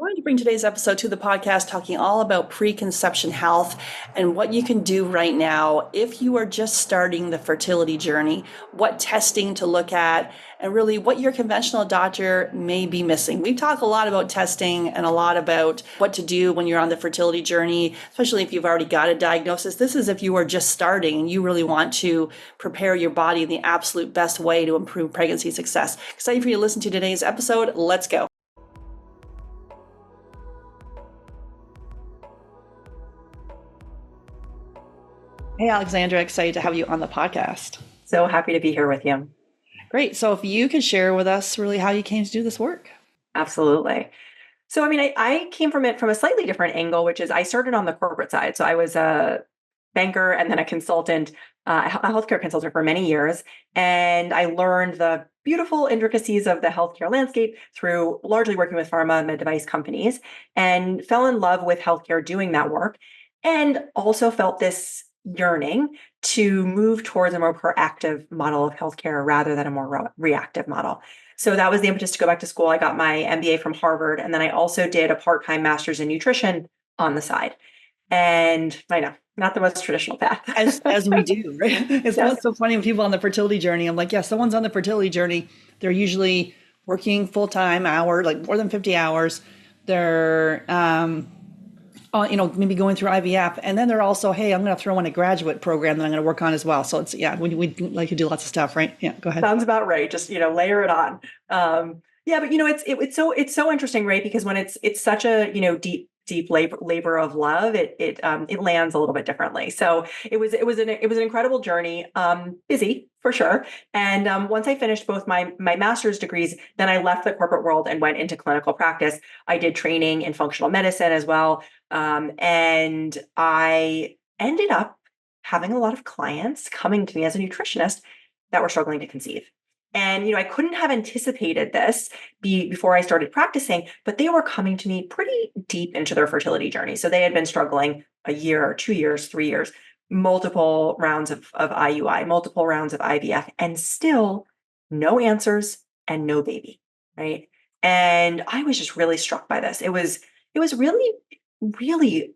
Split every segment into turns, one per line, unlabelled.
going to bring today's episode to the podcast talking all about preconception health and what you can do right now if you are just starting the fertility journey, what testing to look at, and really what your conventional doctor may be missing. We've talked a lot about testing and a lot about what to do when you're on the fertility journey, especially if you've already got a diagnosis. This is if you are just starting and you really want to prepare your body in the absolute best way to improve pregnancy success. Excited for you to listen to today's episode. Let's go. Hey, Alexandra, excited to have you on the podcast.
So happy to be here with you.
Great. So if you could share with us really how you came to do this work.
Absolutely. So, I came from it from a slightly different angle, which is I started on the corporate side. So I was a banker and then a consultant, a healthcare consultant for many years. And I learned the beautiful intricacies of the healthcare landscape through largely working with pharma med device companies and fell in love with healthcare doing that work. And also felt this yearning to move towards a more proactive model of healthcare rather than a more reactive model. So that was the impetus to go back to school. I got my MBA from Harvard, and then I also did a part-time master's in nutrition on the side. And I know, not the most traditional path.
as we do, right? It's yes. So funny when people on the fertility journey, I'm like, yeah, someone's on the fertility journey. They're usually working full-time like more than 50 hours. They're, maybe going through IVF, and then they're also, hey, I'm going to throw in a graduate program that I'm going to work on as well. So it's, we like to do lots of stuff, right? Yeah, go ahead.
Sounds about right. Just, layer it on. But it's so interesting, right? Because when it's such a, deep labor of love, it lands a little bit differently. So it was an incredible journey, busy for sure. And once I finished both my master's degrees, then I left the corporate world and went into clinical practice. I did training in functional medicine as well. And I ended up having a lot of clients coming to me as a nutritionist that were struggling to conceive. And, I couldn't have anticipated this before I started practicing, but they were coming to me pretty deep into their fertility journey. So they had been struggling a year, 2 years, 3 years, multiple rounds of IUI, multiple rounds of IVF, and still no answers and no baby, right? And I was just really struck by this. It was really, really,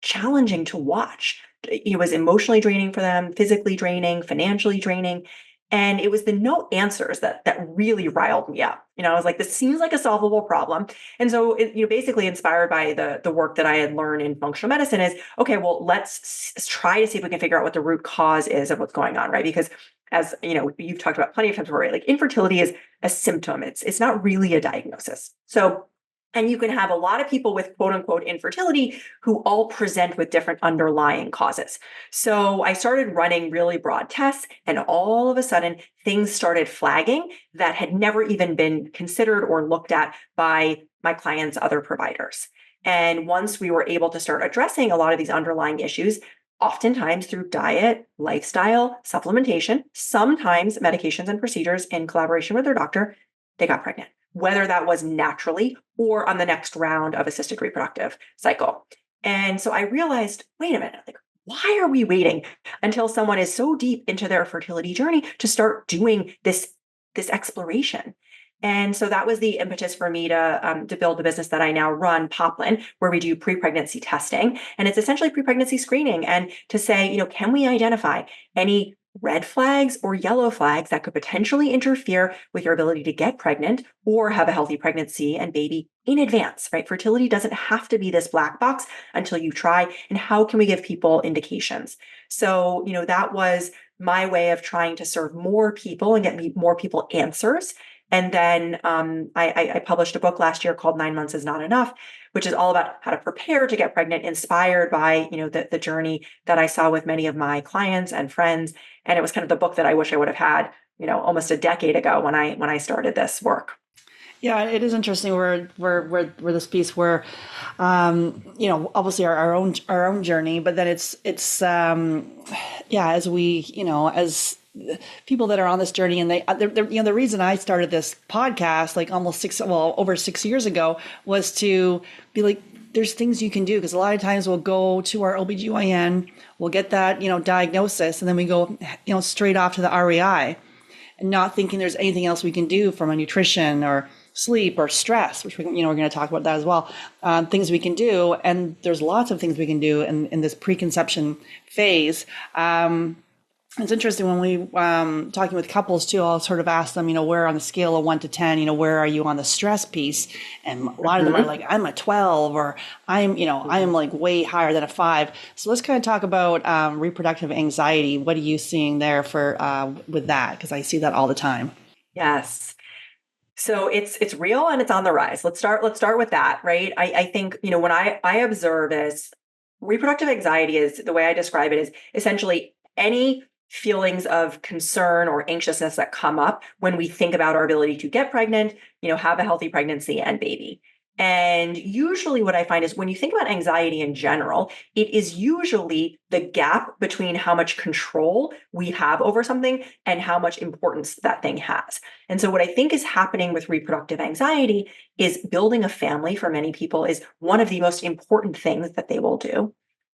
challenging to watch. It was emotionally draining for them, physically draining, financially draining. And it was the no answers that really riled me up. I was like, this seems like a solvable problem. And so, basically inspired by the work that I had learned in functional medicine is, okay, well, let's try to see if we can figure out what the root cause is of what's going on, right? Because as you've talked about plenty of times before, right? Like infertility is a symptom. It's not really a diagnosis. So, and you can have a lot of people with quote unquote infertility who all present with different underlying causes. So I started running really broad tests, and all of a sudden things started flagging that had never even been considered or looked at by my clients' other providers. And once we were able to start addressing a lot of these underlying issues, oftentimes through diet, lifestyle, supplementation, sometimes medications and procedures in collaboration with their doctor, they got pregnant, whether that was naturally or on the next round of assisted reproductive cycle. And so I realized, wait a minute, like, why are we waiting until someone is so deep into their fertility journey to start doing this exploration? And so that was the impetus for me to build the business that I now run, Poplin, where we do pre-pregnancy testing. And it's essentially pre-pregnancy screening. And to say, can we identify any red flags or yellow flags that could potentially interfere with your ability to get pregnant or have a healthy pregnancy and baby in advance, right? Fertility doesn't have to be this black box until you try. And how can we give people indications? So, that was my way of trying to serve more people and get more people answers. And then I published a book last year called 9 Months Is Not Enough, which is all about how to prepare to get pregnant, inspired by the journey that I saw with many of my clients and friends. And it was kind of the book that I wish I would have had, almost a decade ago when I started this work.
Yeah, it is interesting. We're this piece where, obviously our own journey, but then it's as we, as people that are on this journey, and the reason I started this podcast like over 6 years ago was to be like, there's things you can do, because a lot of times we'll go to our OBGYN, we'll get that, diagnosis, and then we go, straight off to the REI and not thinking there's anything else we can do from a nutrition or sleep or stress, which we're going to talk about that as well. Things we can do, and there's lots of things we can do in this preconception phase. It's interesting when we talking with couples too. I'll sort of ask them, where on the scale of 1 to 10, where are you on the stress piece? And a lot of them are like, I'm a 12, or I am like way higher than a 5. So let's kind of talk about reproductive anxiety. What are you seeing there for with that? Because I see that all the time.
Yes. So it's real and it's on the rise. Let's start with that, right? I think, when I observe is reproductive anxiety is the way I describe it is essentially any feelings of concern or anxiousness that come up when we think about our ability to get pregnant, have a healthy pregnancy and baby. And usually what I find is when you think about anxiety in general, it is usually the gap between how much control we have over something and how much importance that thing has. And so what I think is happening with reproductive anxiety is building a family for many people is one of the most important things that they will do.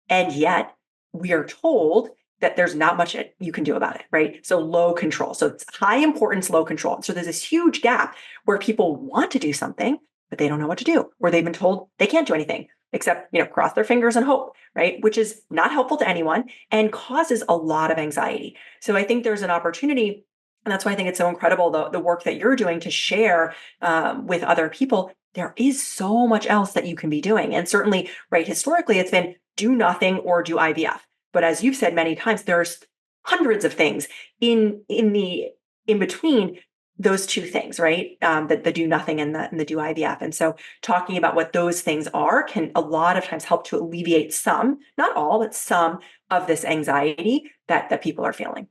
And yet we are told that there's not much you can do about it, right? So low control. So it's high importance, low control. So there's this huge gap where people want to do something, but they don't know what to do, or they've been told they can't do anything except, cross their fingers and hope, right? Which is not helpful to anyone and causes a lot of anxiety. So I think there's an opportunity, and that's why I think it's so incredible, the work that you're doing to share with other people. There is so much else that you can be doing. And certainly, right, historically, it's been do nothing or do IVF. But as you've said many times, there's hundreds of things in between those two things, right? The do nothing and the do IVF. And so talking about what those things are can a lot of times help to alleviate some, not all, but some of this anxiety that people are feeling.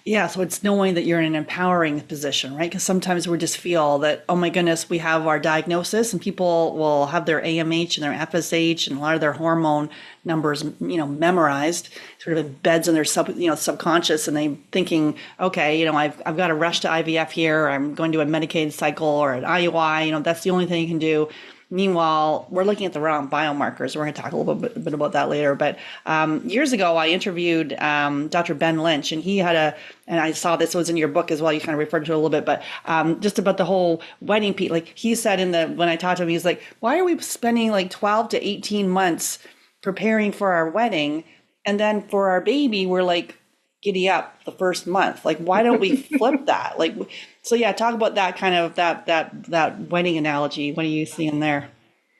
Yeah, so it's knowing that you're in an empowering position, right? Because sometimes we just feel that, oh my goodness, we have our diagnosis, and people will have their AMH and their FSH and a lot of their hormone numbers, memorized, sort of embeds in their subconscious, and they thinking, okay, I've got to rush to IVF here, or I'm going to a Medicaid cycle or an IUI, that's the only thing you can do. Meanwhile, we're looking at the wrong biomarkers. We're going to talk a little bit about that later. But years ago, I interviewed Dr. Ben Lynch, and he had and I saw this was in your book as well. You kind of referred to it a little bit, but just about the whole wedding piece. Like he said when I talked to him, he's like, why are we spending like 12 to 18 months preparing for our wedding? And then for our baby, we're like, giddy up the first month. Like, why don't we flip that? Like, so yeah, talk about that kind of that wedding analogy. What are you seeing there?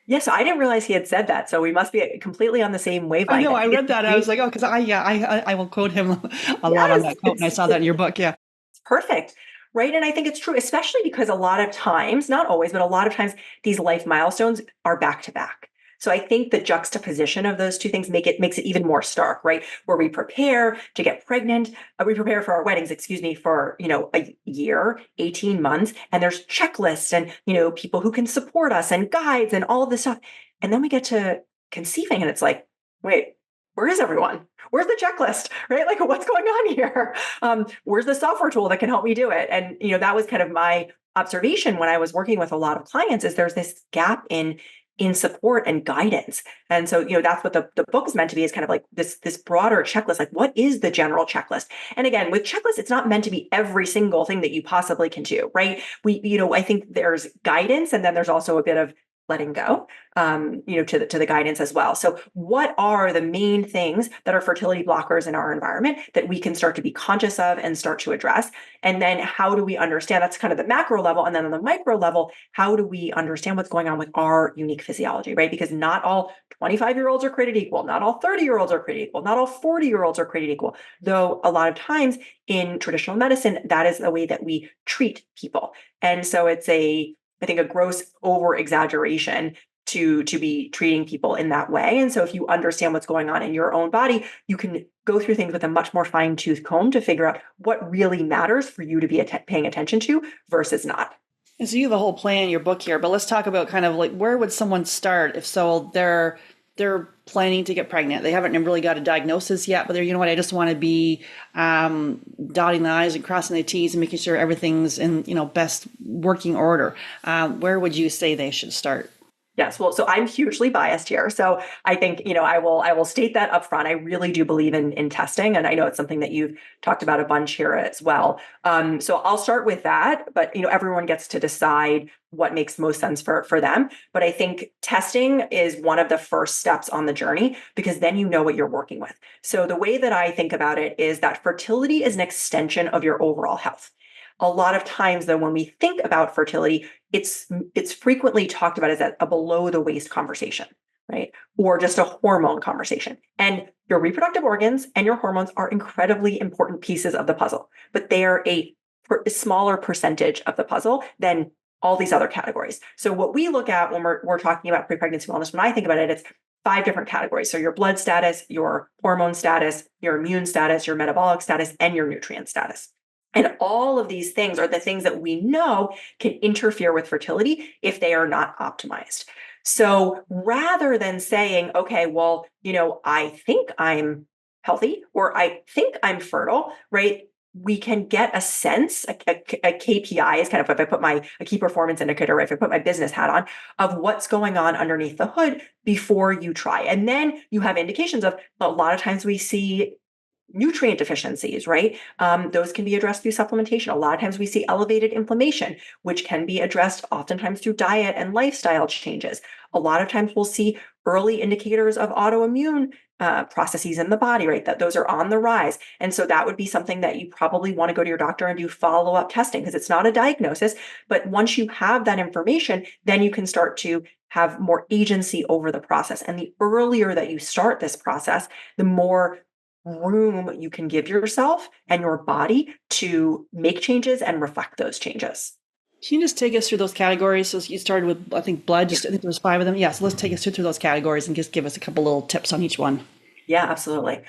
Yeah, so I didn't realize he had said that. So we must be completely on the same wavelength.
I know. I read that. I was like, oh, because I will quote him a lot on that quote, and I saw that in your book. Yeah,
it's perfect, right? And I think it's true, especially because a lot of times, not always, but a lot of times, these life milestones are back to back. So I think the juxtaposition of those two things makes it even more stark, right? Where we prepare to get pregnant, we prepare for our weddings, for, a year, 18 months, and there's checklists and, people who can support us and guides and all of this stuff. And then we get to conceiving and it's like, wait, where is everyone? Where's the checklist, right? Like what's going on here? Where's the software tool that can help me do it? And, that was kind of my observation when I was working with a lot of clients is there's this gap in support and guidance. And so, that's what the book is meant to be, is kind of like this broader checklist. Like, what is the general checklist? And again, with checklists, it's not meant to be every single thing that you possibly can do, right? I think there's guidance, and then there's also a bit of letting go, to the guidance as well. So what are the main things that are fertility blockers in our environment that we can start to be conscious of and start to address? And then how do we understand, that's kind of the macro level. And then on the micro level, how do we understand what's going on with our unique physiology, right? Because not all 25-year-olds are created equal. Not all 30-year-olds are created equal. Not all 40-year-olds are created equal. Though a lot of times in traditional medicine, that is the way that we treat people. And so it's I think a gross over exaggeration to be treating people in that way. And so if you understand what's going on in your own body, you can go through things with a much more fine-tooth comb to figure out what really matters for you to be paying attention to versus not.
And so you have a whole plan in your book here, but let's talk about kind of like, where would someone start if so they're planning to get pregnant. They haven't really got a diagnosis yet, but they're, I just want to be dotting the I's and crossing the T's and making sure everything's in, best working order. Where would you say they should start?
Yes. Well, so I'm hugely biased here. So I think, I will state that up front. I really do believe in testing. And I know it's something that you've talked about a bunch here as well. So I'll start with that, but everyone gets to decide what makes most sense for them. But I think testing is one of the first steps on the journey, because then you know what you're working with. So the way that I think about it is that fertility is an extension of your overall health. A lot of times, though, when we think about fertility, it's frequently talked about as a below the waist conversation, right? Or just a hormone conversation. And your reproductive organs and your hormones are incredibly important pieces of the puzzle, but they are a smaller percentage of the puzzle than all these other categories. So what we look at when we're talking about pre-pregnancy wellness, when I think about it, it's 5 different categories. So your blood status, your hormone status, your immune status, your metabolic status, and your nutrient status. And all of these things are the things that we know can interfere with fertility if they are not optimized. So rather than saying, okay, well, I think I'm healthy or I think I'm fertile, right? We can get a sense, a KPI is kind of if I put a key performance indicator, right? If I put my business hat on, of what's going on underneath the hood before you try. And then you have indications of, a lot of times we see nutrient deficiencies, right? Those can be addressed through supplementation. A lot of times we see elevated inflammation, which can be addressed oftentimes through diet and lifestyle changes. A lot of times we'll see early indicators of autoimmune processes in the body, right? That those are on the rise. And so that would be something that you probably want to go to your doctor and do follow-up testing, because it's not a diagnosis, but once you have that information, then you can start to have more agency over the process. And the earlier that you start this process, the more room you can give yourself and your body to make changes and reflect those changes.
Can you just take us through those categories? So you started with, I think, blood, I think there was 5 of them. Yeah, so let's take us through those categories and just give us a couple little tips on each one.
Yeah, absolutely.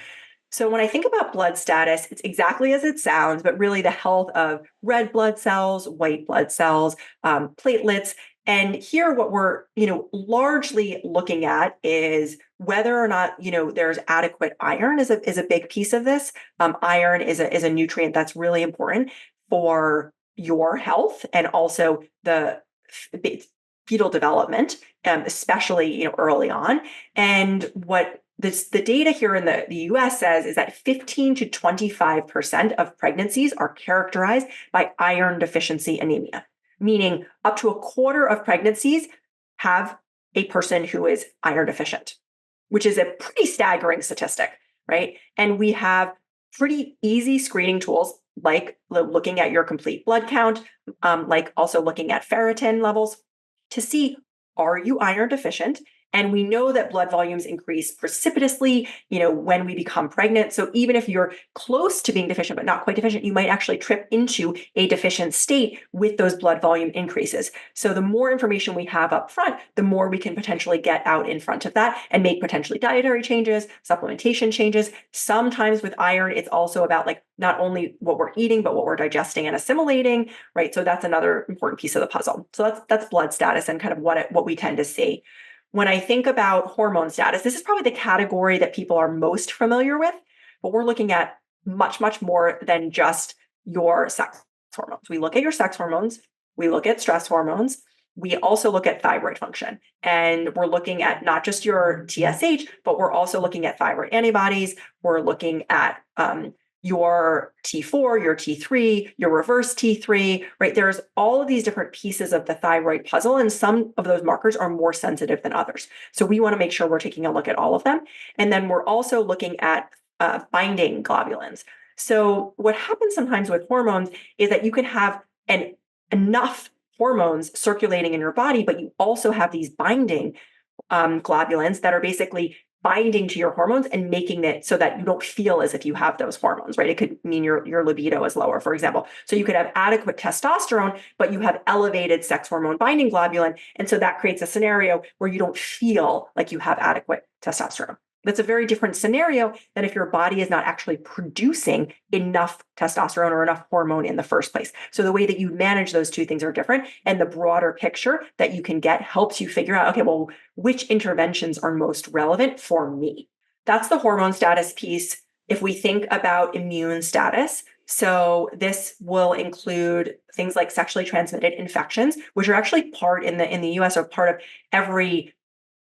So when I think about blood status, it's exactly as it sounds, but really the health of red blood cells, white blood cells, platelets. And here what we're, largely looking at is whether or not, there's adequate iron is a big piece of this. Iron is a nutrient that's really important for your health and also the fetal development, especially, early on. And what the data here in the US says is that 15 to 25% of pregnancies are characterized by iron deficiency anemia, meaning up to a quarter of pregnancies have a person who is iron deficient, which is a pretty staggering statistic, right? And we have pretty easy screening tools like looking at your complete blood count, like also looking at ferritin levels to see, are you iron deficient? And we know that blood volumes increase precipitously, when we become pregnant. So even if you're close to being deficient, but not quite deficient, you might actually trip into a deficient state with those blood volume increases. So the more information we have up front, the more we can potentially get out in front of that and make potentially dietary changes, supplementation changes. Sometimes with iron, it's also about not only what we're eating, but what we're digesting and assimilating, right? So that's another important piece of the puzzle. So that's blood status and kind of what we tend to see. When I think about hormone status, this is probably the category that people are most familiar with, but we're looking at much, much more than just your sex hormones. We look at your sex hormones, we look at stress hormones, we also look at thyroid function. And we're looking at not just your TSH, but we're also looking at thyroid antibodies. We're looking at your T4, your T3, your reverse T3, right? There's all of these different pieces of the thyroid puzzle, and some of those markers are more sensitive than others. So we want to make sure we're taking a look at all of them. And then we're also looking at binding globulins. So what happens sometimes with hormones is that you can have enough hormones circulating in your body, but you also have these binding globulins that are basically binding to your hormones and making it so that you don't feel as if you have those hormones, right? It could mean your libido is lower, for example. So you could have adequate testosterone, but you have elevated sex hormone binding globulin. And so that creates a scenario where you don't feel like you have adequate testosterone. That's a very different scenario than if your body is not actually producing enough testosterone or enough hormone in the first place. So the way that you manage those two things are different. And the broader picture that you can get helps you figure out, okay, well, which interventions are most relevant for me? That's the hormone status piece. If we think about immune status, So this will include things like sexually transmitted infections, which are actually part in the US are part of every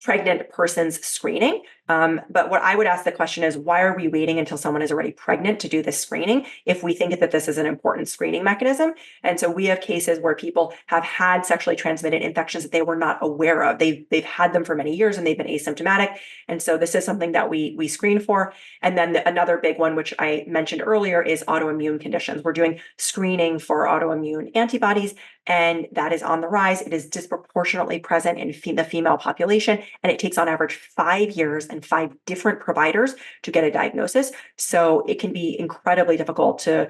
pregnant person's screening. But what I would ask the question is, why are we waiting until someone is already pregnant to do this screening if we think that this is an important screening mechanism? And so we have cases where people have had sexually transmitted infections that they were not aware of. They've had them for many years and they've been asymptomatic. And so this is something that we screen for. And then another big one, which I mentioned earlier, is autoimmune conditions. We're doing screening for autoimmune antibodies, and that is on the rise. It is disproportionately present in the female population, and it takes on average 5 years and 5 different providers to get a diagnosis. So it can be incredibly difficult to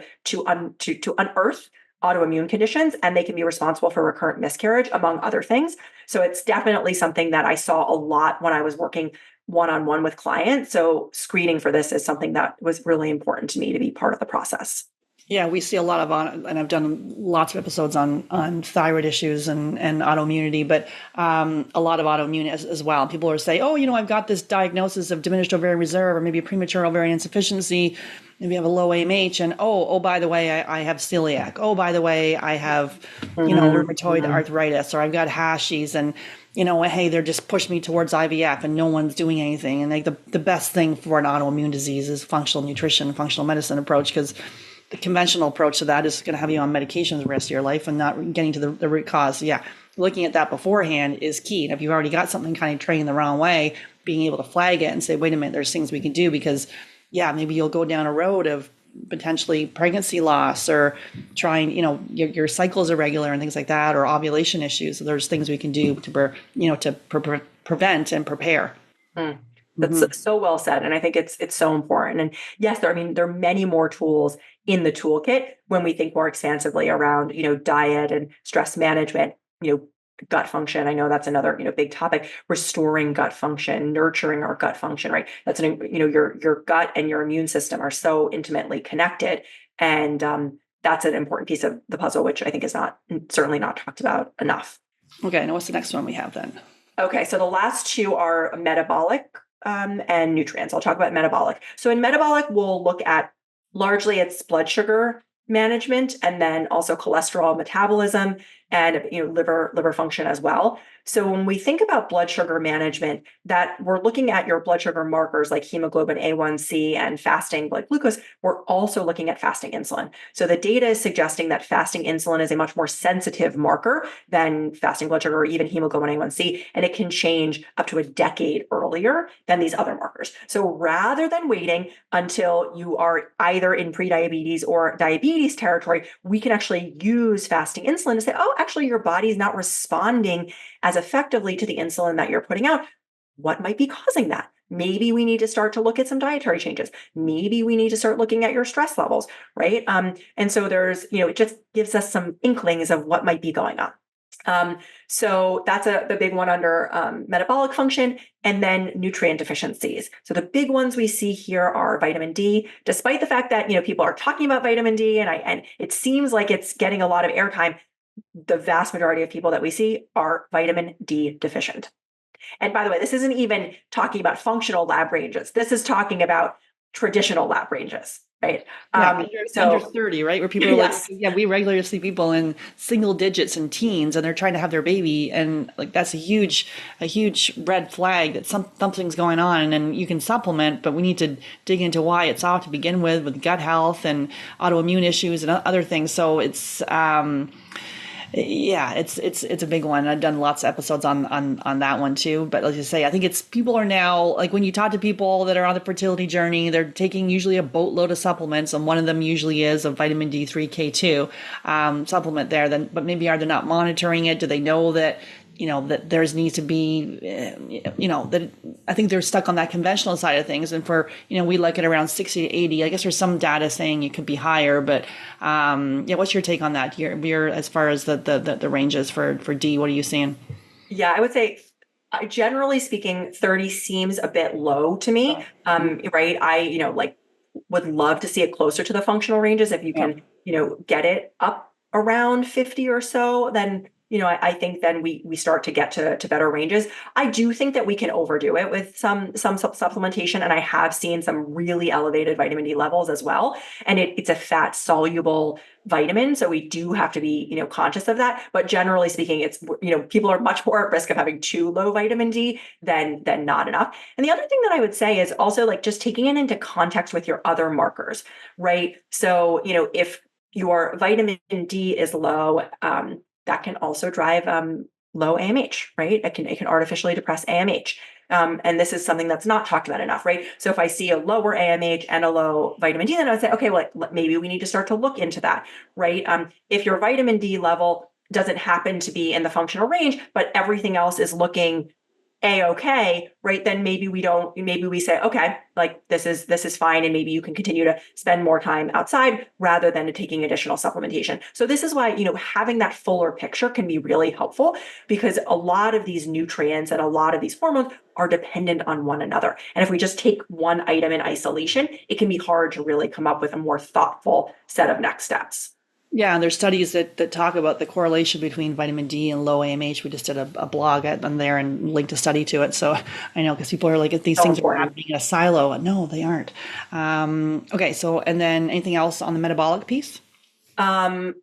unearth autoimmune conditions, and they can be responsible for recurrent miscarriage, among other things. So it's definitely something that I saw a lot when I was working one-on-one with clients. So screening for this is something that was really important to me to be part of the process.
Yeah, we see a lot of and I've done lots of episodes on thyroid issues and autoimmunity, but a lot of autoimmune as well. People are saying, oh, I've got this diagnosis of diminished ovarian reserve or maybe a premature ovarian insufficiency. Maybe I have a low AMH, and oh, by the way, I have celiac. Oh, by the way, I have, rheumatoid arthritis, or I've got hashies, and hey, they're just pushing me towards IVF, and no one's doing anything. And like the best thing for an autoimmune disease is functional nutrition, functional medicine approach, because the conventional approach to that is going to have you on medications the rest of your life and not getting to the root cause. So yeah, looking at that beforehand is key. And if you've already got something kind of trained the wrong way, being able to flag it and say, wait a minute, there's things we can do, because yeah, maybe you'll go down a road of potentially pregnancy loss or trying, your cycles are irregular and things like that, or ovulation issues. So there's things we can do to prevent and prepare.
That's so well said. And I think it's so important. And yes, there are many more tools in the toolkit when we think more expansively around, diet and stress management, gut function. I know that's another, big topic, restoring gut function, nurturing our gut function, right? That's your gut and your immune system are so intimately connected. And that's an important piece of the puzzle, which I think is certainly not talked about enough.
Okay. Now what's the next one we have then?
Okay. So the last two are metabolic and nutrients. I'll talk about metabolic. So in metabolic, we'll look at largely its blood sugar management, and then also cholesterol metabolism and liver function as well. So when we think about blood sugar management, that we're looking at your blood sugar markers like hemoglobin A1C and fasting blood glucose, we're also looking at fasting insulin. So the data is suggesting that fasting insulin is a much more sensitive marker than fasting blood sugar or even hemoglobin A1C, and it can change up to a decade earlier than these other markers. So rather than waiting until you are either in prediabetes or diabetes territory, we can actually use fasting insulin to say, oh, actually your body's not responding as effectively to the insulin that you're putting out. What might be causing that? Maybe we need to start to look at some dietary changes. Maybe we need to start looking at your stress levels, right? And so there's, it just gives us some inklings of what might be going on. So that's the big one under metabolic function, and then nutrient deficiencies. So the big ones we see here are vitamin D. Despite the fact that people are talking about vitamin D, and it seems like it's getting a lot of airtime, the vast majority of people that we see are vitamin D deficient. And by the way, this isn't even talking about functional lab ranges. This is talking about traditional lab ranges, right?
Yeah, under 30, right? Where people are like, yeah, we regularly see people in single digits and teens, and they're trying to have their baby. And like, that's a huge red flag that something's going on, and you can supplement, but we need to dig into why it's off to begin with gut health and autoimmune issues and other things. So it's, yeah, it's a big one. I've done lots of episodes on that one too. But like you say, I think people are now, like when you talk to people that are on the fertility journey, they're taking usually a boatload of supplements, and one of them usually is a vitamin D3 K2 supplement there. But maybe are they not monitoring it? Do they know that that there's needs to be, that I think they're stuck on that conventional side of things. And for, we like it around 60 to 80. I guess there's some data saying it could be higher, but yeah, what's your take on that here as far as the ranges for D? What are you seeing?
Yeah, I would say, generally speaking, 30 seems a bit low to me. Right. I, would love to see it closer to the functional ranges. If you can, get it up around 50 or so, then I think then we start to get to better ranges. I do think that we can overdo it with some supplementation, and I have seen some really elevated vitamin D levels as well. And it's a fat soluble vitamin, so we do have to be conscious of that. But generally speaking, it's people are much more at risk of having too low vitamin D than not enough. And the other thing that I would say is also like just taking it into context with your other markers, right? So if your vitamin D is low, that can also drive low AMH, right? It can artificially depress AMH. And this is something that's not talked about enough, right? So if I see a lower AMH and a low vitamin D, then I would say, okay, well, maybe we need to start to look into that, right? If your vitamin D level doesn't happen to be in the functional range, but everything else is looking A-okay, right? Then maybe we say, okay, like this is fine. And maybe you can continue to spend more time outside rather than taking additional supplementation. So this is why, having that fuller picture can be really helpful, because a lot of these nutrients and a lot of these hormones are dependent on one another. And if we just take one item in isolation, it can be hard to really come up with a more thoughtful set of next steps.
Yeah, and there's studies that talk about the correlation between vitamin D and low AMH. We just did a blog on there and linked a study to it. So I know, because people are like, these things are happening in a silo. No, they aren't. Okay, so and then anything else on the metabolic piece?
I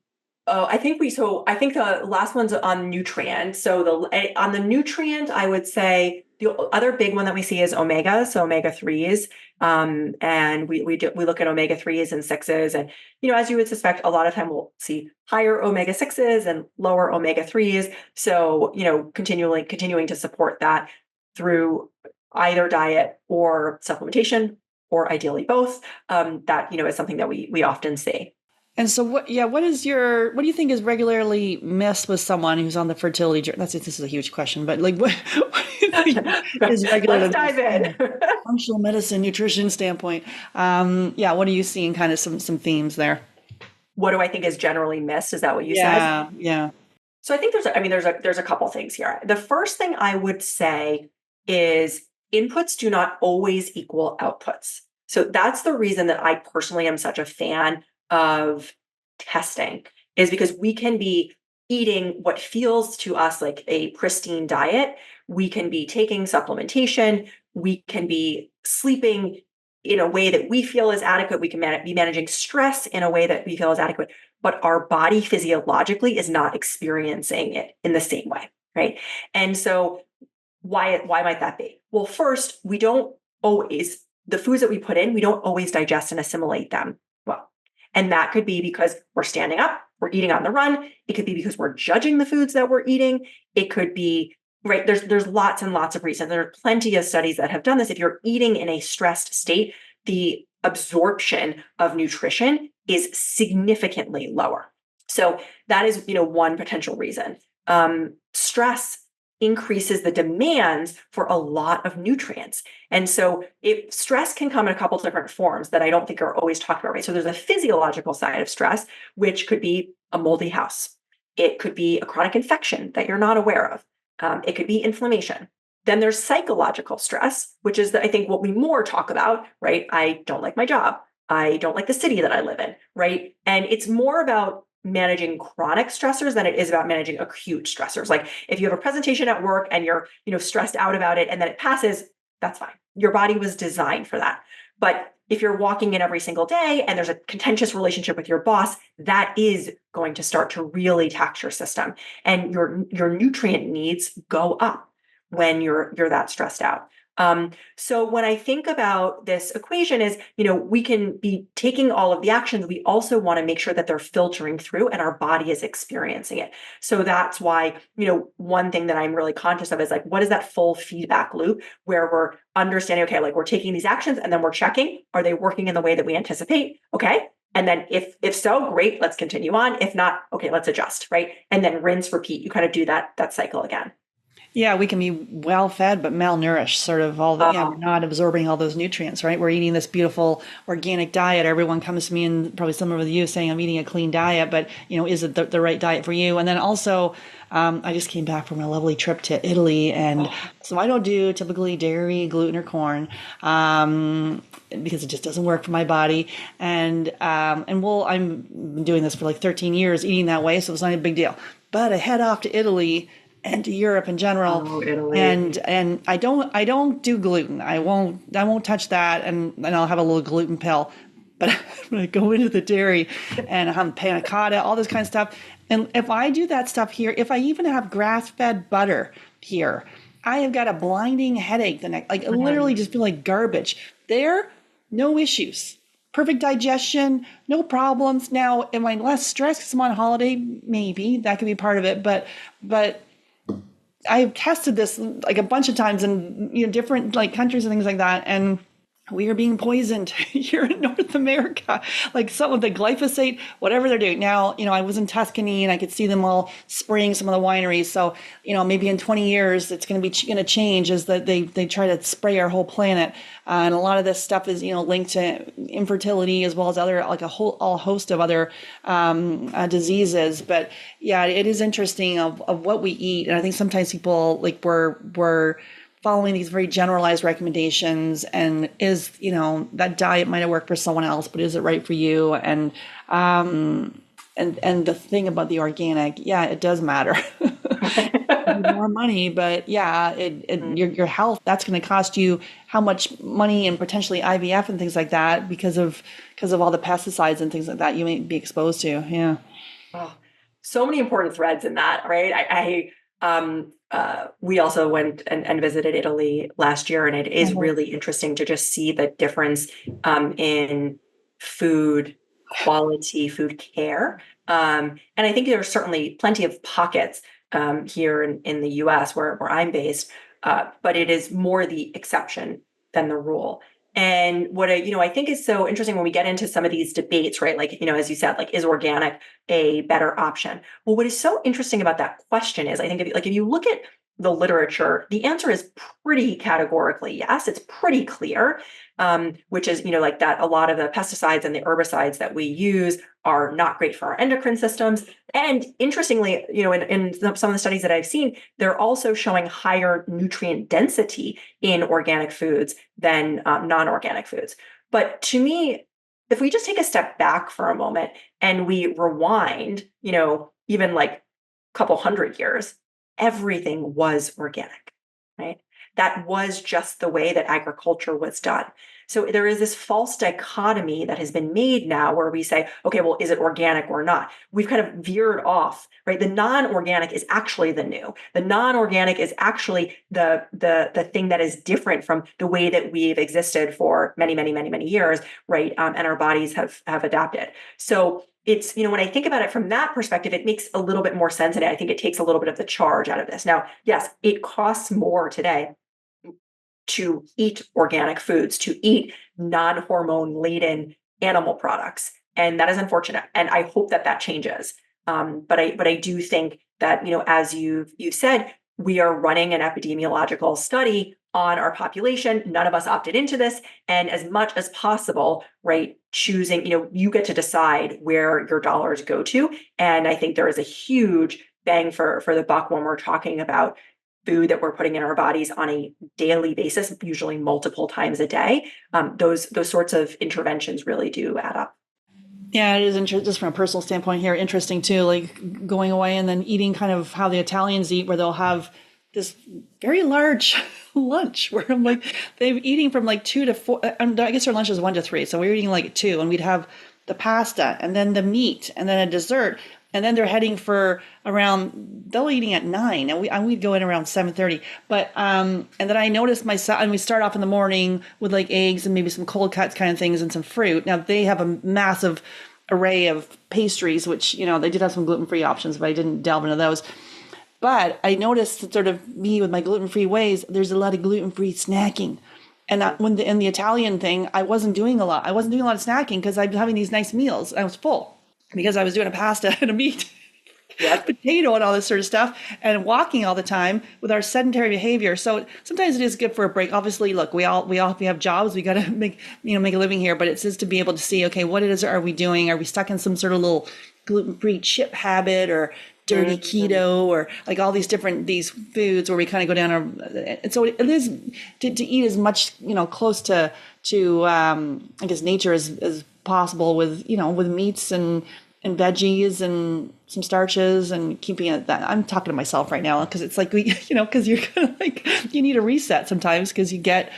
think the last one's on nutrient. So on the nutrient, I would say the other big one that we see is omega, so omega 3s. And we look at omega 3s and 6s, and as you would suspect, a lot of time we'll see higher omega 6s and lower omega 3s. So continuing to support that through either diet or supplementation, or ideally both. That is something that we often see.
And so what do you think is regularly missed with someone who's on the fertility journey? This is a huge question, but like what do you think is regularly
Let's dive in.
Functional medicine, nutrition standpoint? What are you seeing kind of some themes there?
What do I think is generally missed? Is that what you
said?
said?
Yeah.
So I think there's a couple things here. The first thing I would say is inputs do not always equal outputs. So that's the reason that I personally am such a fan of testing, is because we can be eating what feels to us like a pristine diet. We can be taking supplementation. We can be sleeping in a way that we feel is adequate. We can be managing stress in a way that we feel is adequate, but our body physiologically is not experiencing it in the same way, right? And so why might that be? Well, first, the foods that we put in, we don't always digest and assimilate them well. And that could be because we're standing up, we're eating on the run. It could be because we're judging the foods that we're eating. It could be, right, there's lots and lots of reasons. There are plenty of studies that have done this. If you're eating in a stressed state, the absorption of nutrition is significantly lower. So that is, one potential reason. Stress increases the demands for a lot of nutrients. And so if stress can come in a couple different forms that I don't think are always talked about, right? So there's a physiological side of stress, which could be a moldy house. It could be a chronic infection that you're not aware of. It could be inflammation. Then there's psychological stress, which is, I think, what we more talk about, right? I don't like my job. I don't like the city that I live in, right? And it's more about managing chronic stressors than it is about managing acute stressors. Like if you have a presentation at work and you're, stressed out about it and then it passes, that's fine. Your body was designed for that. But if you're walking in every single day and there's a contentious relationship with your boss, that is going to start to really tax your system, and your nutrient needs go up when you're that stressed out. So when I think about this equation is, we can be taking all of the actions. We also want to make sure that they're filtering through and our body is experiencing it. So that's why, one thing that I'm really conscious of is like, what is that full feedback loop where we're understanding, okay, like we're taking these actions and then we're checking, are they working in the way that we anticipate? Okay. And then if so, great, let's continue on. If not, okay, let's adjust, right? And then rinse, repeat. You kind of do that cycle again.
Yeah, we can be well fed but malnourished, sort of we're not absorbing all those nutrients, right? We're eating this beautiful organic diet. Everyone comes to me, and probably similar with you, saying I'm eating a clean diet, but is it the right diet for you? And then also, I just came back from a lovely trip to Italy, and so I don't do typically dairy, gluten, or corn, because it just doesn't work for my body. And I'm doing this for like 13 years, eating that way, so it's not a big deal. but I head off to Italy and to Europe in general.
Oh, Italy.
And I don't do gluten. I won't touch that, and I'll have a little gluten pill. But when I go into the dairy and I'm panna cotta, all this kind of stuff, and if I do that stuff here, if I even have grass-fed butter here, I have got a blinding headache the next, like I literally just feel like garbage. There, no issues. Perfect digestion, no problems. Now, am I less stressed because I'm on holiday? Maybe that could be part of it, but I've tested this like a bunch of times in different like countries and things like that, and we are being poisoned here in North America. Like some of the glyphosate, whatever they're doing now. I was in Tuscany and I could see them all spraying some of the wineries. So maybe in 20 years it's going to change as that they try to spray our whole planet. And a lot of this stuff is linked to infertility as well as other like a whole host of other diseases. But yeah, it is interesting of what we eat, and I think sometimes people like we're following these very generalized recommendations, and is that diet might have worked for someone else, but is it right for you? And the thing about the organic, yeah, it does matter. More money, but yeah, your health, that's going to cost you how much money, and potentially IVF and things like that because of all the pesticides and things like that you may be exposed to. Yeah.
Oh, so many important threads in that, right? We also went and visited Italy last year, and it is really interesting to just see the difference in food quality, food care. And I think there's certainly plenty of pockets here in the US where I'm based, but it is more the exception than the rule. And what I think is so interesting when we get into some of these debates, right? Like, as you said, like, is organic a better option? Well, what is so interesting about that question is, I think if you look at the literature, the answer is pretty categorically yes. It's pretty clear, which is, like that a lot of the pesticides and the herbicides that we use are not great for our endocrine systems. And interestingly, in some of the studies that I've seen, they're also showing higher nutrient density in organic foods than non-organic foods. But to me, if we just take a step back for a moment and we rewind, even like a couple hundred years, everything was organic, right? That was just the way that agriculture was done. So there is this false dichotomy that has been made now where we say, okay, well, is it organic or not? We've kind of veered off, right? The non-organic is actually the new. The non-organic is actually the thing that is different from the way that we've existed for many, many, many, many years, right? And our bodies have adapted. So it's, when I think about it from that perspective, it makes a little bit more sense. And I think it takes a little bit of the charge out of this. Now, yes, it costs more today to eat organic foods, to eat non-hormone laden animal products. And that is unfortunate. And I hope that changes. But I do think that, as you've said, we are running an epidemiological study on our population. None of us opted into this. And as much as possible, right, choosing, you get to decide where your dollars go to. And I think there is a huge bang for the buck when we're talking about food that we're putting in our bodies on a daily basis, usually multiple times a day. Those sorts of interventions really do add up.
Yeah, it is interesting, just from a personal standpoint here, interesting too, like going away and then eating kind of how the Italians eat, where they'll have this very large lunch where I'm like, they're eating from like 2 to 4, I guess their lunch is 1 to 3. So we were eating like 2, and we'd have the pasta and then the meat and then a dessert. And then they're heading for they're eating at 9, and we'd go in around 7:30. But and then I noticed myself, and we start off in the morning with like eggs and maybe some cold cuts kind of things and some fruit. Now they have a massive array of pastries, which they did have some gluten-free options, but I didn't delve into those. But I noticed that sort of me with my gluten-free ways, there's a lot of gluten-free snacking. And in the Italian thing, I wasn't doing a lot. I wasn't doing a lot of snacking because I was having these nice meals. I was full because I was doing a pasta and a meat, potato and all this sort of stuff, and walking all the time with our sedentary behavior. So sometimes it is good for a break. Obviously, look, we have jobs. We got to make a living here, but it's just to be able to see, okay, what it is are we doing? Are we stuck in some sort of little gluten-free chip habit or dirty keto, or like all these foods where we kind of go down and so it is to eat as much close to I guess nature as possible with with meats and and veggies and some starches and keeping it that. I'm talking to myself right now because it's like because you're kind of like you need a reset sometimes because you get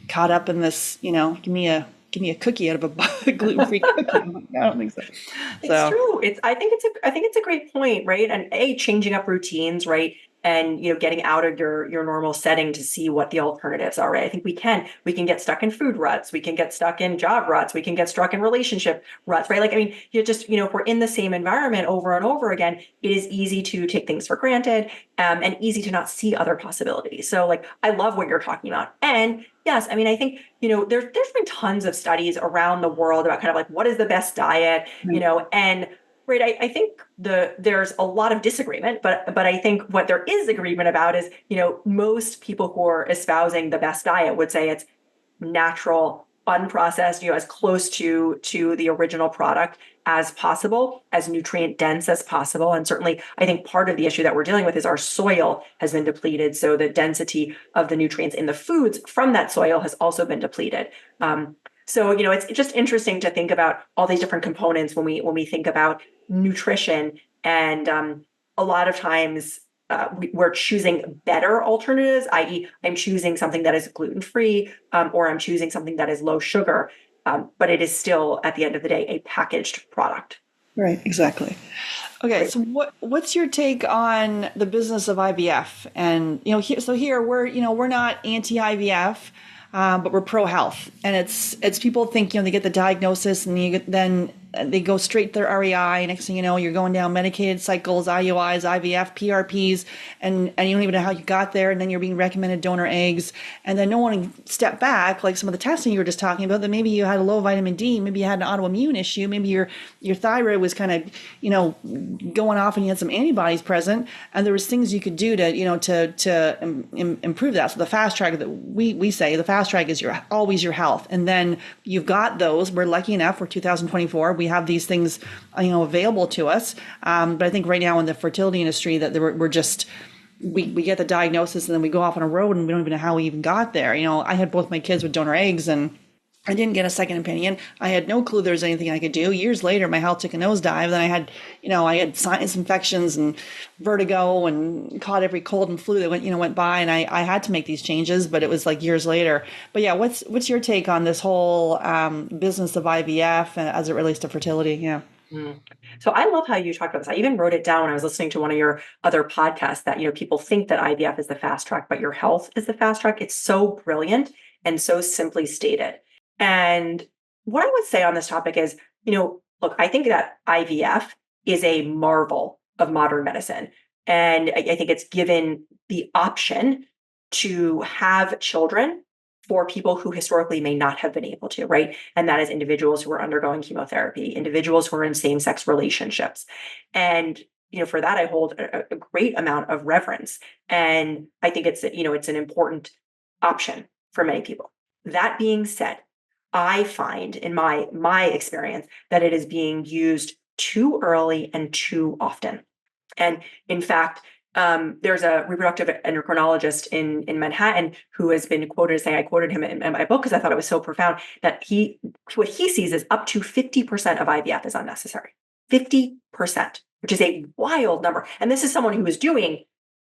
caught up in this, give me a cookie out of a gluten-free cookie. I'm like, I don't think so.
It's
So
true. I think it's a great point, right? And changing up routines, right? And getting out of your normal setting to see what the alternatives are, right? I think we can get stuck in food ruts, we can get stuck in job ruts, we can get stuck in relationship ruts, right? Like, I mean, you're just, if we're in the same environment over and over again, it is easy to take things for granted, and easy to not see other possibilities. So like, I love what you're talking about. And yes, I mean, I think, there's been tons of studies around the world about kind of like what is the best diet, and right, I think there's a lot of disagreement, but I think what there is agreement about is, most people who are espousing the best diet would say it's natural, unprocessed, as close to the original product as possible, as nutrient dense as possible. And certainly, I think part of the issue that we're dealing with is our soil has been depleted, so the density of the nutrients in the foods from that soil has also been depleted. So it's just interesting to think about all these different components when we think about nutrition, and a lot of times we're choosing better alternatives, i.e., I'm choosing something that is gluten-free, or I'm choosing something that is low sugar, but it is still, at the end of the day, a packaged product.
right, exactly. Okay,
Right.
so what's your take on the business of IVF? And here we're not anti-IVF, but we're pro-health, and it's people think they get the diagnosis and then they go straight to their REI. Next thing you know, you're going down medicated cycles, IUIs, IVF, PRPs, and you don't even know how you got there. And then you're being recommended donor eggs, and then no one step back, like some of the testing you were just talking about. That maybe you had a low vitamin D, maybe you had an autoimmune issue, maybe your thyroid was kind of going off, and you had some antibodies present, and there was things you could do to improve that. So the fast track that we say, the fast track is always your health, and then you've got those. We're lucky enough. We're 2024. We have these things, available to us. But I think right now in the fertility industry that we're just, we get the diagnosis and then we go off on a road and we don't even know how we even got there. I had both my kids with donor eggs and I didn't get a second opinion. I had no clue there was anything I could do. Years later, my health took a nosedive. Then I had sinus infections and vertigo and caught every cold and flu that went by. And I had to make these changes, but it was like years later. But yeah, what's your take on this whole business of IVF as it relates to fertility? Yeah.
Mm. So I love how you talked about this. I even wrote it down when I was listening to one of your other podcasts that, people think that IVF is the fast track, but your health is the fast track. It's so brilliant and so simply stated. And what I would say on this topic is, look, I think that IVF is a marvel of modern medicine. And I think it's given the option to have children for people who historically may not have been able to, right? And that is individuals who are undergoing chemotherapy, individuals who are in same-sex relationships. And, for that, I hold a great amount of reverence. And I think it's an important option for many people. That being said, I find in my experience that it is being used too early and too often. And in fact, there's a reproductive endocrinologist in Manhattan who has been quoted as saying, I quoted him in my book because I thought it was so profound, that what he sees is up to 50% of IVF is unnecessary. 50%, which is a wild number. And this is someone who is doing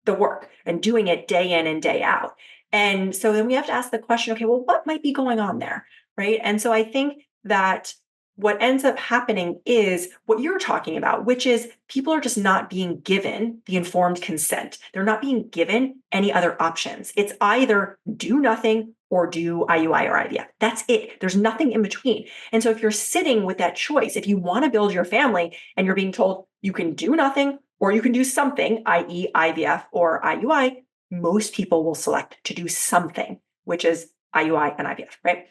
the work and doing it day in and day out. And so then we have to ask the question, okay, well, what might be going on there? Right. And so I think that what ends up happening is what you're talking about, which is people are just not being given the informed consent. They're not being given any other options. It's either do nothing or do IUI or IVF. That's it. There's nothing in between. And so if you're sitting with that choice, if you want to build your family and you're being told you can do nothing or you can do something, i.e. IVF or IUI, most people will select to do something, which is IUI and IVF, right?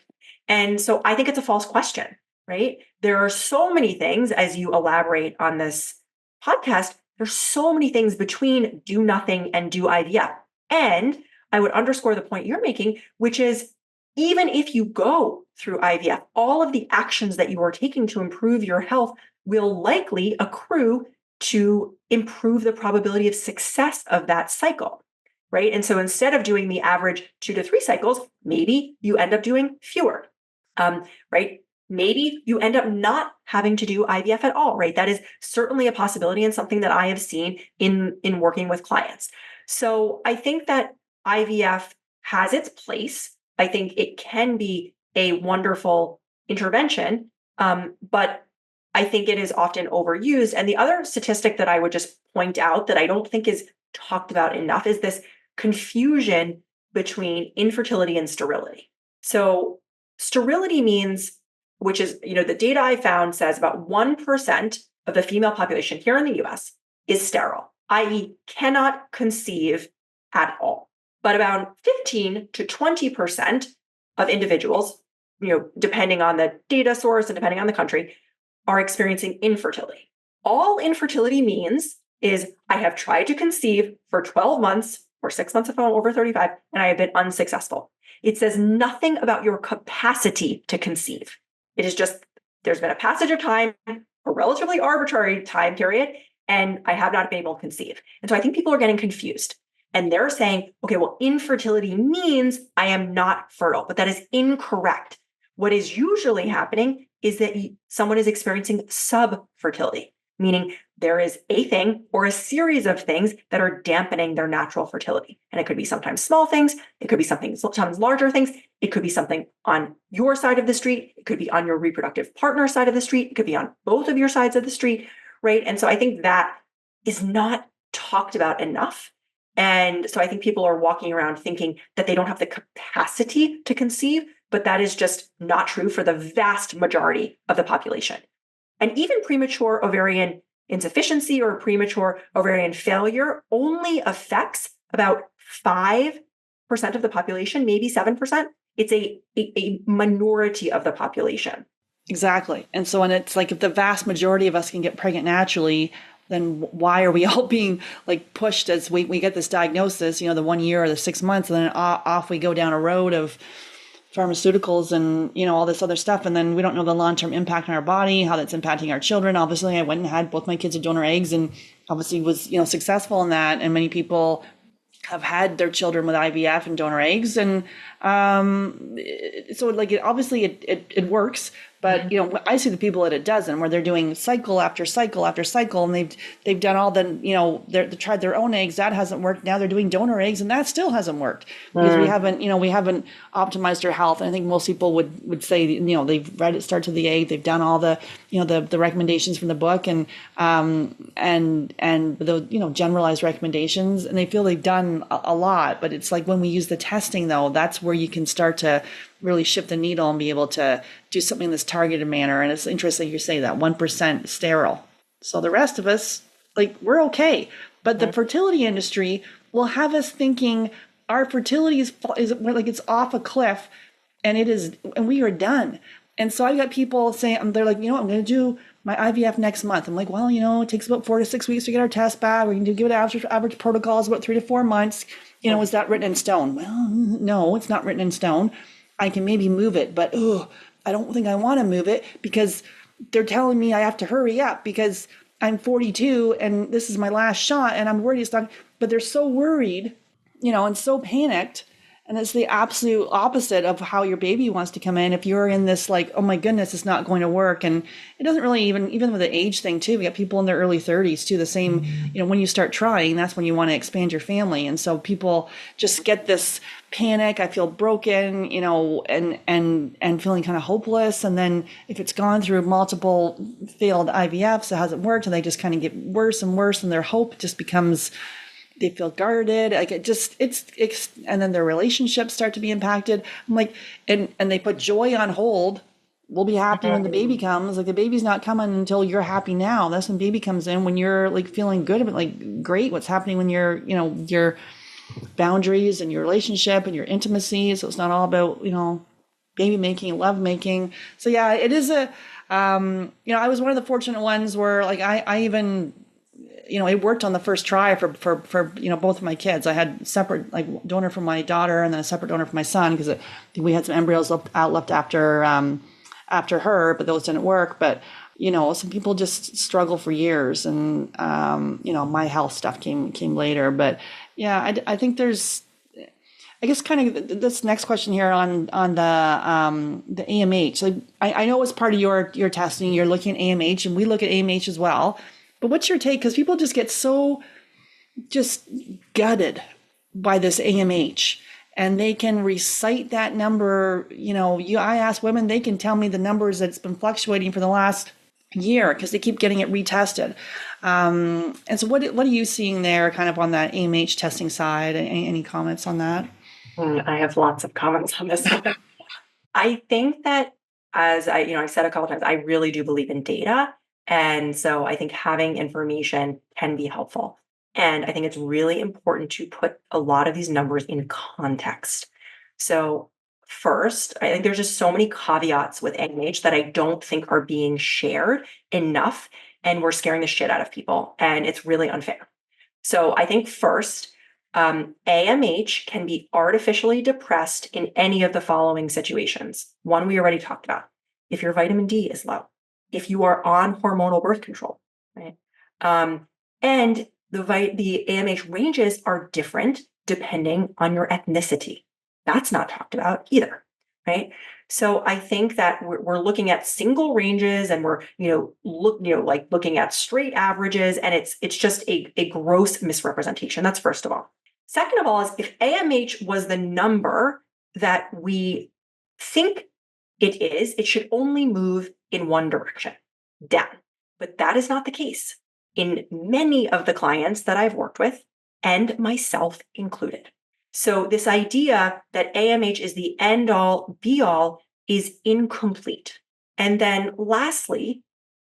And so I think it's a false question, right? There are so many things, as you elaborate on this podcast, there's so many things between do nothing and do IVF. And I would underscore the point you're making, which is even if you go through IVF, all of the actions that you are taking to improve your health will likely accrue to improve the probability of success of that cycle, right? And so instead of doing the average 2 to 3 cycles, maybe you end up doing fewer. Right? maybe you end up not having to do IVF at all, right? That is certainly a possibility and something that I have seen in working with clients. So I think that IVF has its place. I think it can be a wonderful intervention, but I think it is often overused. And the other statistic that I would just point out that I don't think is talked about enough is this confusion between infertility and sterility. So sterility means, which is, the data I found says about 1% of the female population here in the US is sterile, i.e., cannot conceive at all. But about 15 to 20% of individuals, depending on the data source and depending on the country, are experiencing infertility. All infertility means is I have tried to conceive for 12 months or 6 months if I'm over 35, and I have been unsuccessful. It says nothing about your capacity to conceive. It is just, there's been a passage of time, a relatively arbitrary time period, and I have not been able to conceive. And so I think people are getting confused. And they're saying, okay, well, infertility means I am not fertile, but that is incorrect. What is usually happening is that someone is experiencing subfertility, meaning there is a thing or a series of things that are dampening their natural fertility. And it could be sometimes small things. It could be sometimes larger things. It could be something on your side of the street. It could be on your reproductive partner side of the street. It could be on both of your sides of the street, right? And so I think that is not talked about enough. And so I think people are walking around thinking that they don't have the capacity to conceive, but that is just not true for the vast majority of the population. And even premature ovarian insufficiency or premature ovarian failure only affects about 5% of the population, maybe 7%. It's a minority of the population.
Exactly. And so when it's like if the vast majority of us can get pregnant naturally, then why are we all being like pushed as we get this diagnosis, the 1 year or the 6 months, and then off we go down a road of pharmaceuticals and, all this other stuff. And then we don't know the long-term impact on our body, how that's impacting our children. Obviously, I went and had both my kids with donor eggs and obviously was, successful in that. And many people have had their children with IVF and donor eggs. And so like it works. But, I see the people that it doesn't, where they're doing cycle after cycle after cycle, and they've done all the, they tried their own eggs. That hasn't worked. Now they're doing donor eggs, and that still hasn't worked because we haven't optimized their health. And I think most people would say, they've read it start to the egg. They've done all the, the recommendations from the book and the, generalized recommendations, and they feel they've done a lot. But it's like when we use the testing, though, that's where you can start to really shift the needle and be able to do something in this targeted manner. And it's interesting you say that 1% sterile. So the rest of us, like, we're okay. But the fertility industry will have us thinking our fertility is like it's off a cliff, and we are done. And so I've got people saying, they're like, I'm going to do my IVF next month. I'm like, well, it takes about 4 to 6 weeks to get our test back. We can give it average protocols, about 3 to 4 months. Is that written in stone? Well, no, it's not written in stone. I can maybe move it, but I don't think I want to move it because they're telling me I have to hurry up because I'm 42 and this is my last shot and I'm worried it's not. But they're so worried, and so panicked. And it's the absolute opposite of how your baby wants to come in. If you're in this like, oh my goodness, it's not going to work. And it doesn't really even with the age thing too, we got people in their early 30s too, the same, when you start trying, that's when you want to expand your family. And so people just get this panic. I feel broken, and feeling kind of hopeless. And then if it's gone through multiple failed IVFs, it hasn't worked, and they just kind of get worse and worse. And their hope just becomes, they feel guarded. Like it's, and then their relationships start to be impacted. I'm like, and they put joy on hold. We'll be happy when the baby comes. Like the baby's not coming until you're happy now. That's when baby comes in, when you're like feeling good about like, great. What's happening when you're, your boundaries and your relationship and your intimacy. So it's not all about, baby making, love making. So yeah, it is I was one of the fortunate ones where like, I even, it worked on the first try for both of my kids. I had separate like donor for my daughter and then a separate donor for my son because we had some embryos left after her, but those didn't work. But some people just struggle for years, and my health stuff came later. But yeah, I think there's I guess kind of this next question here on the AMH. So I know as part of your testing, you're looking at AMH, and we look at AMH as well. But what's your take? Because people just get so just gutted by this AMH, and they can recite that number. I ask women, they can tell me the numbers that's been fluctuating for the last year because they keep getting it retested. And so what are you seeing there kind of on that AMH testing side? Any comments on that?
I have lots of comments on this one. I think that, as I said a couple times, I really do believe in data. And so I think having information can be helpful. And I think it's really important to put a lot of these numbers in context. So first, I think there's just so many caveats with AMH that I don't think are being shared enough. And we're scaring the shit out of people. And it's really unfair. So I think first, AMH can be artificially depressed in any of the following situations. One we already talked about. If your vitamin D is low, if you are on hormonal birth control, right? And the AMH ranges are different depending on your ethnicity. That's not talked about either, right? So I think that we're looking at single ranges, and we're looking at straight averages, and it's just a gross misrepresentation. That's first of all. Second of all, is if AMH was the number that we think it is, it should only move in one direction, down. But that is not the case in many of the clients that I've worked with, and myself included. So this idea that AMH is the end all be all is incomplete. And then lastly,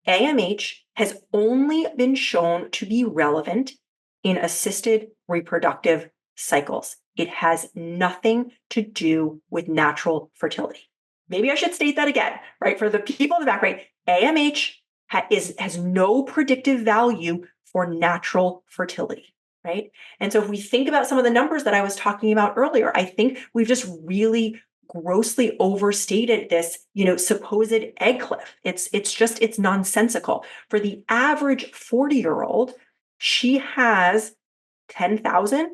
AMH has only been shown to be relevant in assisted reproductive cycles. It has nothing to do with natural fertility. Maybe I should state that again, right? For the people in the back, right? AMH has no predictive value for natural fertility, right? And so if we think about some of the numbers that I was talking about earlier, I think we've just really grossly overstated this, supposed egg cliff. It's nonsensical. For the average 40-year-old, she has 10,000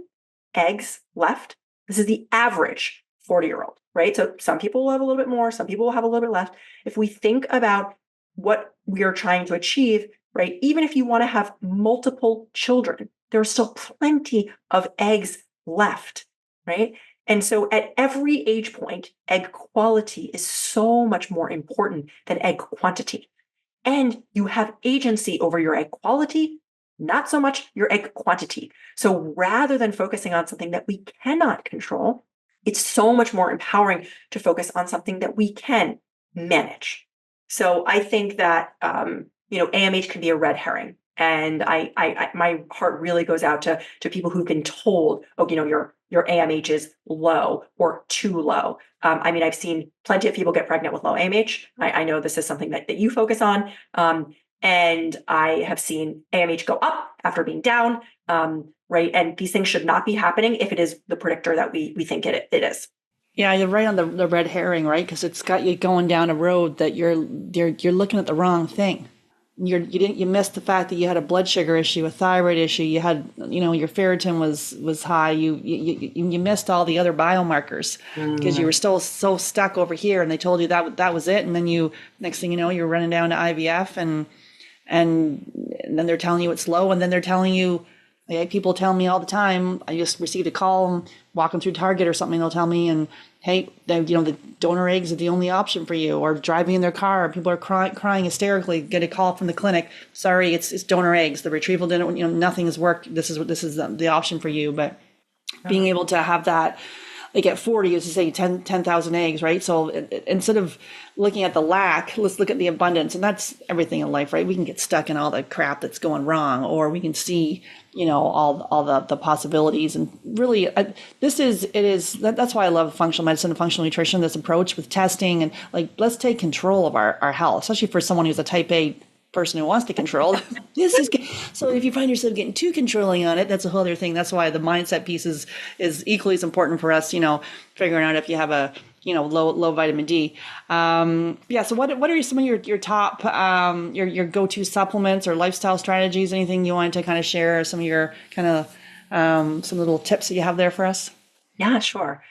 eggs left. This is the average 40-year-old, right? So some people will have a little bit more, some people will have a little bit left. If we think about what we are trying to achieve, right? Even if you want to have multiple children, there are still plenty of eggs left, right? And so at every age point, egg quality is so much more important than egg quantity. And you have agency over your egg quality, not so much your egg quantity. So rather than focusing on something that we cannot control, it's so much more empowering to focus on something that we can manage. So I think that, AMH can be a red herring. And my heart really goes out to people who've been told, your AMH is low or too low. I've seen plenty of people get pregnant with low AMH. I know this is something that you focus on. And I have seen AMH go up after being down, right? And these things should not be happening if it is the predictor that we think it is.
Yeah, you're right on the red herring, right? Because it's got you going down a road that you're looking at the wrong thing. You missed the fact that you had a blood sugar issue, a thyroid issue. You had, your ferritin was high. You missed all the other biomarkers because you were still so stuck over here, and they told you that was it. And then next thing you know, you're running down to IVF, and then they're telling you it's low, and then they're telling you. People tell me all the time. I just received a call, and walking through Target or something, they'll tell me, and hey, the donor eggs are the only option for you. Or driving in their car, people are crying hysterically, get a call from the clinic. Sorry, it's donor eggs. The retrieval didn't. Nothing has worked. This is the option for you. But being able to have that, like at 40, as you say, 10,000 eggs, right? So instead of looking at the lack, let's look at the abundance. And that's everything in life, right? We can get stuck in all the crap that's going wrong, or we can see, all the possibilities. And really, that's why I love functional medicine and functional nutrition, this approach with testing, and let's take control of our health, especially for someone who's a type A person who wants to control. So if you find yourself getting too controlling on it, that's a whole other thing. That's why the mindset piece is equally as important for us, figuring out if you have a, low vitamin D. So what are some of your top, your go-to supplements or lifestyle strategies? Anything you wanted to kind of share, some of your kind of, some little tips that you have there for us?
Yeah, sure.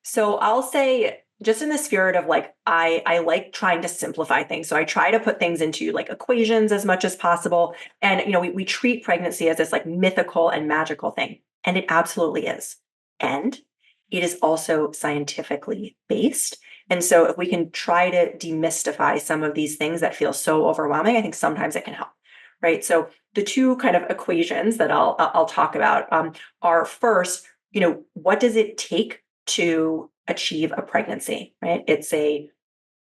So I'll say, just in the spirit of like, I like trying to simplify things. So I try to put things into like equations as much as possible. And, we treat pregnancy as this like mythical and magical thing. And it absolutely is. And it is also scientifically based. And so if we can try to demystify some of these things that feel so overwhelming, I think sometimes it can help. Right. So the two kind of equations that I'll talk about are first, what does it take to achieve a pregnancy, right? It's a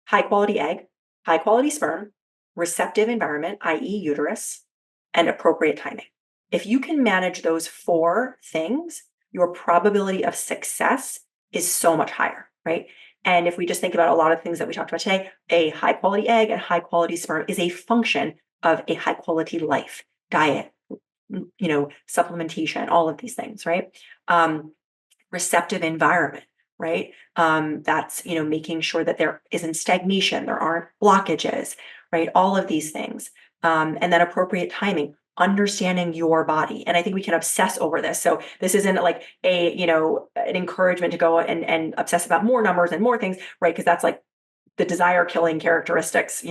high quality egg, high quality sperm, receptive environment, i.e., uterus, and appropriate timing. If you can manage those four things, your probability of success is so much higher, right? And if we just think about a lot of things that we talked about today, a high quality egg and high quality sperm is a function of a high quality life, diet, supplementation, all of these things, right? Receptive environment, right? That's, making sure that there isn't stagnation, there aren't blockages, right? All of these things. And then appropriate timing, understanding your body. And I think we can obsess over this. So this isn't like an encouragement to go and obsess about more numbers and more things, right? Because that's like the desire killing characteristics,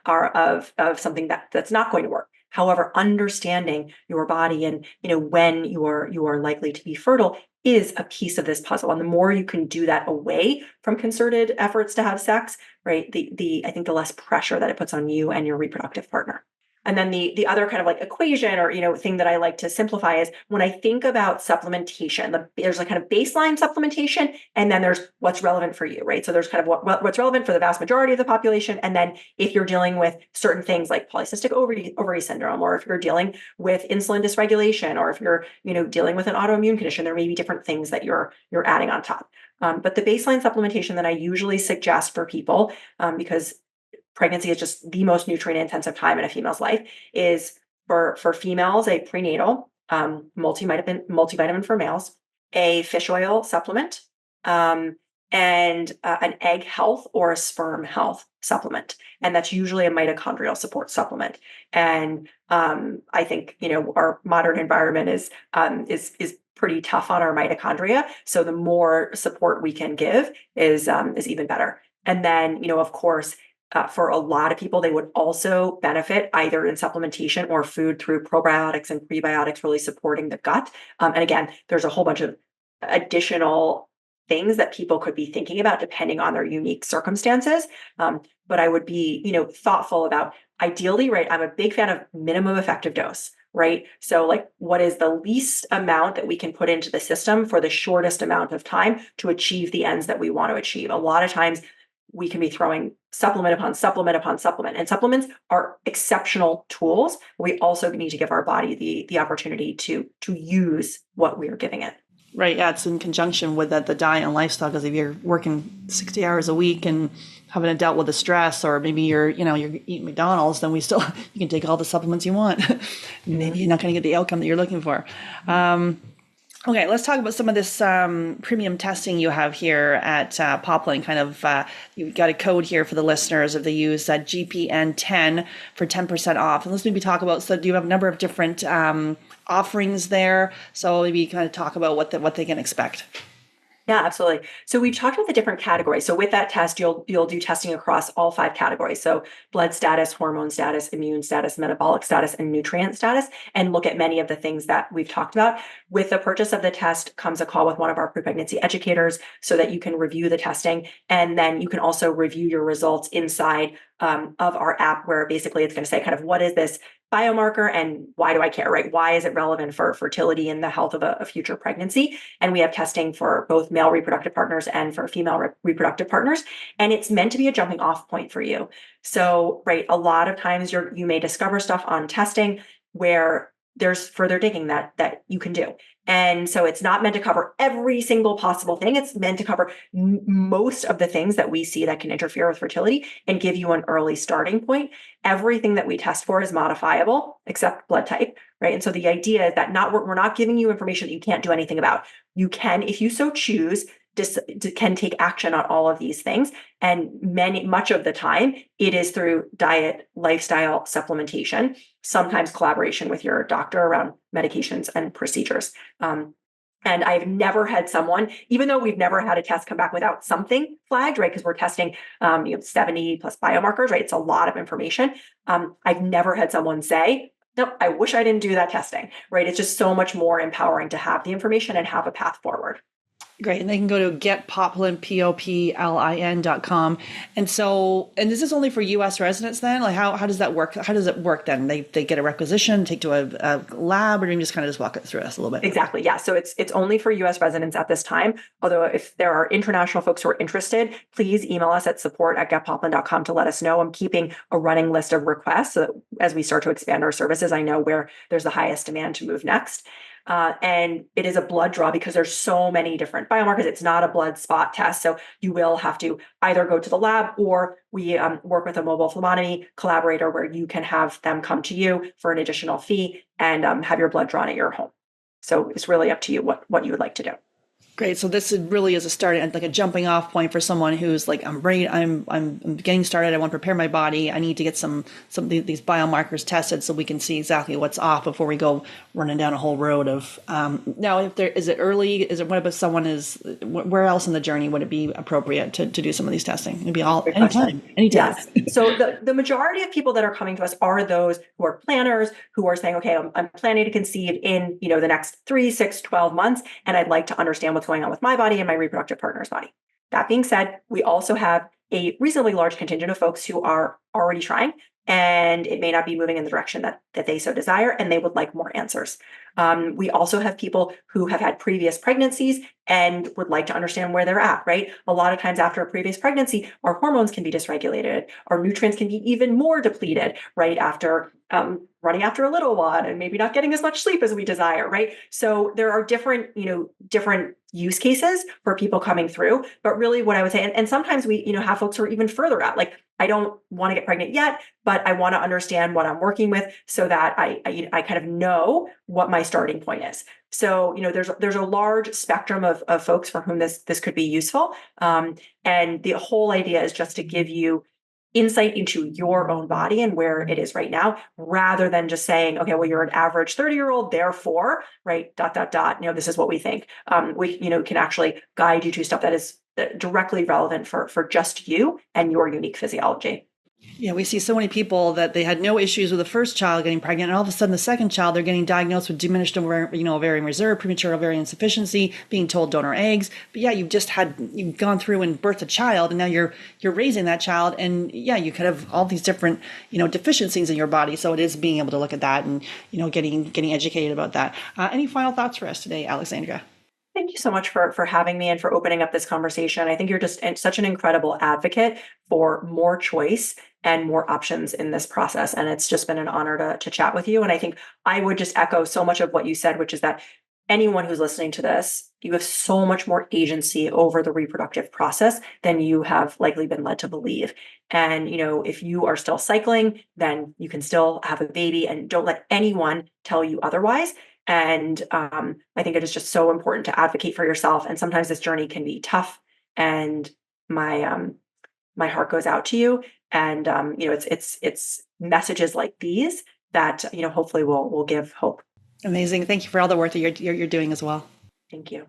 are of something that's not going to work. However, understanding your body and, when you are likely to be fertile is a piece of this puzzle. And the more you can do that away from concerted efforts to have sex, right, the I think the less pressure that it puts on you and your reproductive partner. And then the other kind of like equation or thing that I like to simplify is when I think about supplementation, there's a kind of baseline supplementation, and then there's what's relevant for you, right? So there's kind of what's relevant for the vast majority of the population, and then if you're dealing with certain things like polycystic ovary syndrome, or if you're dealing with insulin dysregulation, or if you're dealing with an autoimmune condition, there may be different things that you're adding on top. But the baseline supplementation that I usually suggest for people, because pregnancy is just the most nutrient intensive time in a female's life, is for females a prenatal multivitamin for males, a fish oil supplement, and an egg health or a sperm health supplement, and that's usually a mitochondrial support supplement. And I think our modern environment is pretty tough on our mitochondria, so the more support we can give is even better. And then of course, for a lot of people, they would also benefit either in supplementation or food through probiotics and prebiotics, really supporting the gut. And again, there's a whole bunch of additional things that people could be thinking about depending on their unique circumstances. But I would be, thoughtful about, ideally, right? I'm a big fan of minimum effective dose, right? So like, what is the least amount that we can put into the system for the shortest amount of time to achieve the ends that we want to achieve? A lot of times we can be throwing supplement upon supplement upon supplement, and supplements are exceptional tools. We also need to give our body the opportunity to use what we are giving it.
Right. Yeah. It's in conjunction with the diet and lifestyle, because if you're working 60 hours a week and haven't dealt with the stress, or maybe you're eating McDonald's, then you can take all the supplements you want. Maybe you're not going to get the outcome that you're looking for. Okay, let's talk about some of this premium testing you have here at Poplin. You've got a code here for the listeners if they use GPN10 for 10% off. And let's maybe talk about, so do you have a number of different offerings there? So maybe kind of talk about what they can expect.
Yeah, absolutely. So we've talked about the different categories. So with that test, you'll do testing across all 5 categories. So blood status, hormone status, immune status, metabolic status, and nutrient status, and look at many of the things that we've talked about. With the purchase of the test comes a call with one of our pre-pregnancy educators so that you can review the testing. And then you can also review your results inside of our app, where basically it's going to say kind of, what is this biomarker and why do I care, right? Why is it relevant for fertility and the health of a future pregnancy? And we have testing for both male reproductive partners and for female reproductive partners. And it's meant to be a jumping off point for you. So, right, a lot of times you may discover stuff on testing where there's further digging that you can do. And so it's not meant to cover every single possible thing. It's meant to cover most of the things that we see that can interfere with fertility and give you an early starting point. Everything that we test for is modifiable except blood type, right? And so the idea is that we're not giving you information that you can't do anything about. You can, if you so choose, can take action on all of these things. And much of the time, it is through diet, lifestyle, supplementation, sometimes collaboration with your doctor around medications and procedures. And I've never had someone, even though we've never had a test come back without something flagged, right? Because we're testing, 70 plus biomarkers, right? It's a lot of information. I've never had someone say, nope, I wish I didn't do that testing, right? It's just so much more empowering to have the information and have a path forward.
Great. And they can go to getpoplin, Poplin.com. And so, and this is only for US residents then? Like how does that work? How does it work then? They get a requisition, take to a lab, or do you just kind of just walk it through us a little bit?
Exactly. Yeah. So it's only for US residents at this time. Although if there are international folks who are interested, please email us at support@getpoplin.com to let us know. I'm keeping a running list of requests so that as we start to expand our services, I know where there's the highest demand to move next. And it is a blood draw because there's so many different biomarkers. It's not a blood spot test. So you will have to either go to the lab or we work with a mobile phlebotomy collaborator where you can have them come to you for an additional fee and have your blood drawn at your home. So it's really up to you what you would like to do.
Great. So this really is a starting, like a jumping off point for someone who's like, I'm ready, I'm getting started. I want to prepare my body. I need to get some of these biomarkers tested so we can see exactly what's off before we go running down a whole road of. Now, if there is it early, is it what if someone is where else in the journey would it be appropriate to do some of these testing? It'd be all anytime.
Yes. So the majority of people that are coming to us are those who are planners who are saying, okay, I'm planning to conceive in the next 3, 6, 12 months, and I'd like to understand what's going on with my body and my reproductive partner's body. That being said, we also have a reasonably large contingent of folks who are already trying, and it may not be moving in the direction that they so desire, and they would like more answers. We also have people who have had previous pregnancies and would like to understand where they're at, right? A lot of times after a previous pregnancy, our hormones can be dysregulated, our nutrients can be even more depleted, right? After running after a little one and maybe not getting as much sleep as we desire, right? So there are different use cases for people coming through. But really what I would say, and sometimes we, have folks who are even further out, like, I don't want to get pregnant yet, but I want to understand what I'm working with so that I kind of know what my starting point is. So, there's a large spectrum of folks for whom this could be useful. And the whole idea is just to give you insight into your own body and where it is right now, rather than just saying, okay, well, you're an average 30-year-old, therefore, right, ... this is what we think. We, can actually guide you to stuff that is directly relevant for just you and your unique physiology.
Yeah, we see so many people that they had no issues with the first child getting pregnant, and all of a sudden the second child, they're getting diagnosed with diminished ovarian reserve, premature ovarian insufficiency, being told donor eggs. But yeah, you've gone through and birthed a child, and now you're raising that child, and yeah, you could have all these different deficiencies in your body. So it is being able to look at that and getting educated about that. Any final thoughts for us today, Alexandria?
Thank you so much for having me and for opening up this conversation. I think you're just such an incredible advocate for more choice and more options in this process. And it's just been an honor to chat with you. And I think I would just echo so much of what you said, which is that anyone who's listening to this, you have so much more agency over the reproductive process than you have likely been led to believe. And, if you are still cycling, then you can still have a baby, and don't let anyone tell you otherwise. And I think it is just so important to advocate for yourself. And sometimes this journey can be tough. And my heart goes out to you. And it's messages like these that hopefully will give hope.
Amazing. Thank you for all the work that you're doing as well.
Thank you.